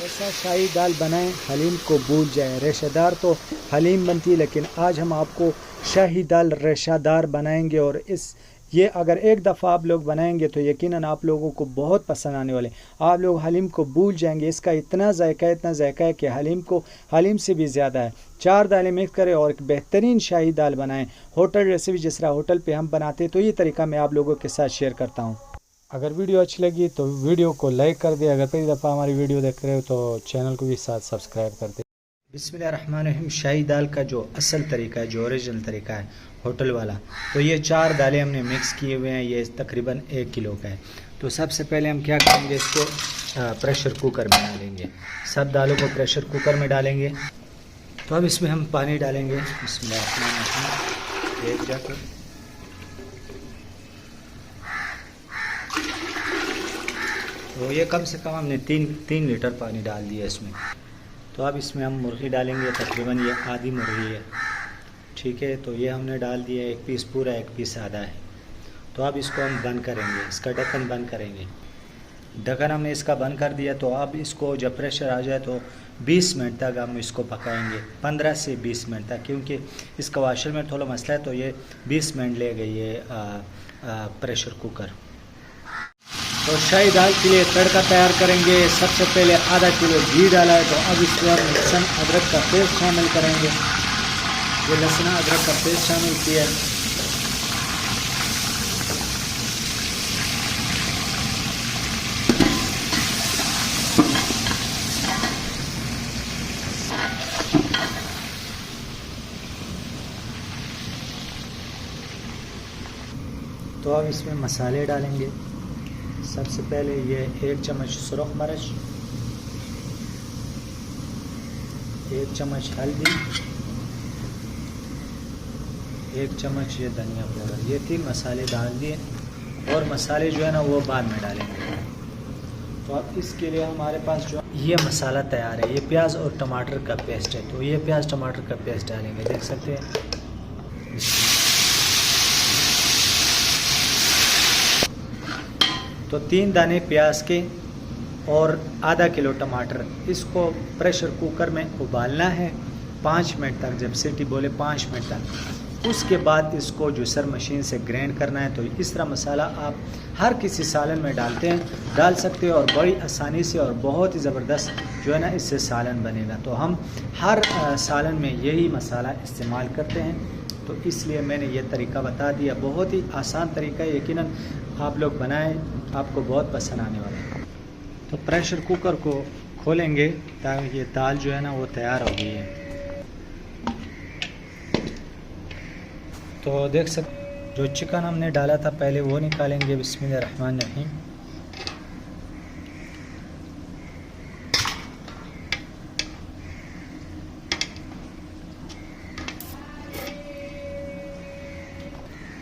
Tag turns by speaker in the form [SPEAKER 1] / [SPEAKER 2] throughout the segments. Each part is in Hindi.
[SPEAKER 1] ऐसा शाही दाल बनाएं हलीम को भूल जाएं। रेशेदार तो हलीम बनती है, लेकिन आज हम आपको शाही दाल रेशेदार बनाएंगे। और ये अगर एक दफ़ा आप लोग बनाएंगे तो यकीनन आप लोगों को बहुत पसंद आने वाले। आप लोग हलीम को भूल जाएंगे। इसका इतना जायका है कि हलीम से भी ज़्यादा है। 4 दालें मिक्स करें और एक बेहतरीन शाही दाल बनाएं, होटल रेसिपी जिस तरह होटल पे हम बनाते हैं। तो ये तरीका मैं आप लोगों के साथ शेयर करता हूँ। अगर वीडियो अच्छी लगी तो वीडियो को लाइक कर दे। अगर पहली दफ़ा हमारी वीडियो देख रहे हो तो चैनल को भी साथ सब्सक्राइब कर दे। बिस्मिल्लाहिर्रहमानिर्रहीम। शाही दाल का जो असल तरीका है, जो ओरिजिनल तरीका है होटल वाला, तो ये 4 दालें हमने मिक्स किए हुए हैं। ये तकरीबन 1 किलो का है। तो सबसे पहले हम क्या करेंगे, इसको प्रेशर कुकर में डालेंगे। सब दालों को प्रेशर कुकर में डालेंगे। तो अब इसमें हम पानी डालेंगे। बिस्मिल्लाहिर्रहमानिर्रहीम। एक जग तो ये कम से कम हमने 3 लीटर पानी डाल दिया इसमें। तो अब इसमें हम मुर्गी डालेंगे। तकरीबन ये आधी मुर्गी है, ठीक है। तो ये हमने डाल दिया, 1 पीस पूरा 1 पीस आधा है। तो अब इसको हम बंद करेंगे, इसका ढक्कन बंद करेंगे। ढक्कन हमने इसका बंद कर दिया। तो अब इसको जब प्रेशर आ जाए तो 20 मिनट तक हम इसको पकाएंगे, 15 से 20 मिनट तक, क्योंकि इसका वाशर में थोड़ा मसला है। तो ये 20 मिनट लेगा ये प्रेशर कुकर। तो शाही दाल के लिए तड़का तैयार करेंगे। सबसे पहले आधा किलो घी डाला है। तो अब इसमें हम लहसुन अदरक का पेस्ट शामिल करेंगे। ये लहसुन अदरक का पेस्ट शामिल किया है। तो अब इसमें मसाले डालेंगे। सबसे पहले ये 1 चम्मच सुरख मिर्च, 1 चम्मच हल्दी, 1 चम्मच ये धनिया पाउडर। ये 3 मसाले डाल दिए और मसाले जो है ना वो बाद में डालेंगे। तो अब इसके लिए हमारे पास जो ये मसाला तैयार है, ये प्याज और टमाटर का पेस्ट है। तो ये प्याज टमाटर का पेस्ट डालेंगे, देख सकते हैं। तो 3 दाने प्याज के और आधा किलो टमाटर, इसको प्रेशर कुकर में उबालना है 5 मिनट तक। जब सीटी बोले 5 मिनट तक, उसके बाद इसको जूसर मशीन से ग्राइंड करना है। तो इस तरह मसाला आप हर किसी सालन में डाल सकते हो और बड़ी आसानी से, और बहुत ही ज़बरदस्त जो है ना इससे सालन बनेगा। तो हम हर सालन में यही मसाला इस्तेमाल करते हैं। तो इसलिए मैंने ये तरीका बता दिया। बहुत ही आसान तरीका है, यकीनन आप लोग बनाएं, आपको बहुत पसंद आने वाला है। तो प्रेशर कुकर को खोलेंगे ताकि ये दाल जो है ना वो तैयार हो गई है। तो देख सकते जो चिकन हमने डाला था पहले वो निकालेंगे। बिस्मिल्लाहिर्रहमानिर्रहीम।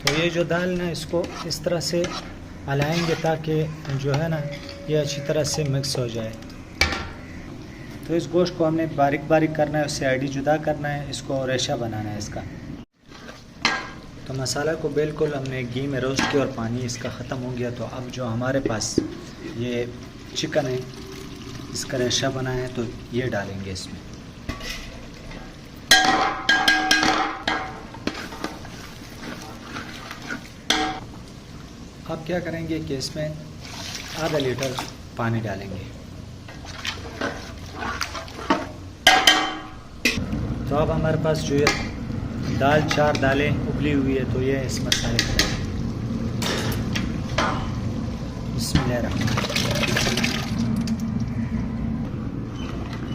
[SPEAKER 1] तो ये जो दाल ना इसको इस तरह से हलाएंगे ताकि जो है ना ये अच्छी तरह से मिक्स हो जाए। तो इस गोश्त को हमने बारीक बारीक करना है, उससे हड्डी जुदा करना है, इसको रेशा बनाना है इसका। तो मसाला को बिल्कुल हमने घी में रोस्ट किया और पानी इसका ख़त्म हो गया। तो अब जो हमारे पास ये चिकन है, इसका रेशा बनाना है, तो ये डालेंगे इसमें। अब क्या करेंगे कि इसमें आधा लीटर पानी डालेंगे। तो अब हमारे पास जो है दाल 4 दालें उबली हुई है। तो ये इस मसाले को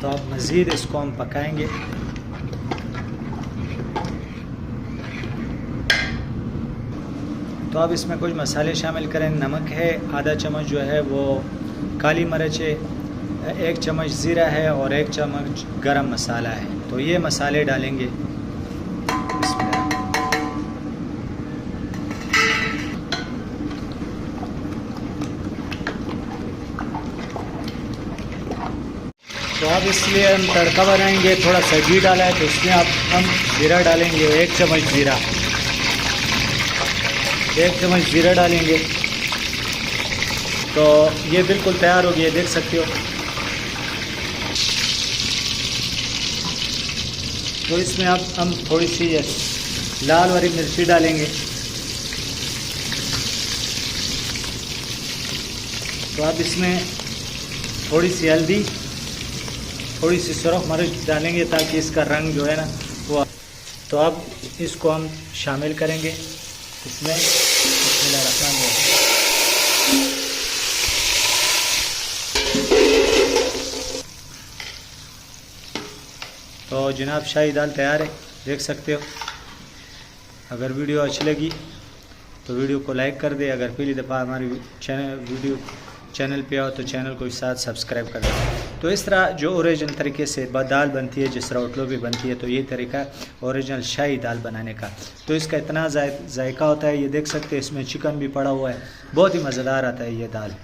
[SPEAKER 1] तो अब मज़ीद इसको हम पकाएंगे। तो अब इसमें कुछ मसाले शामिल करें। नमक है आधा चम्मच, जो है वो काली मिर्च है, 1 चम्मच ज़ीरा है और 1 चम्मच गरम मसाला है। तो ये मसाले डालेंगे। तो अब इसलिए हम तड़का बनाएंगे। थोड़ा सा घी डाला है तो इसमें अब हम ज़ीरा डालेंगे। 1 चम्मच ज़ीरा, 1 चम्मच ज़ीरा डालेंगे। तो ये बिल्कुल तैयार हो गई है, देख सकते हो। तो इसमें अब हम थोड़ी सी लाल वाली मिर्ची डालेंगे। तो अब इसमें थोड़ी सी हल्दी, थोड़ी सी सुरख मिर्च डालेंगे ताकि इसका रंग जो है ना वो। तो अब इसको हम शामिल करेंगे इसमें। तो जनाब शाही दाल तैयार है, देख सकते हो। अगर वीडियो अच्छी लगी तो वीडियो को लाइक कर दे। अगर पहली दफ़ा हमारी चैनल पे आओ तो चैनल को साथ सब्सक्राइब कर दे। तो इस तरह जो ओरिजिनल तरीके से दाल बनती है, जिस तरह होटलों पे बनती है, तो ये तरीका ओरिजिनल शाही दाल बनाने का। तो इसका इतना जायका होता है, ये देख सकते हैं। इसमें चिकन भी पड़ा हुआ है, बहुत ही मज़ेदार आता है ये दाल।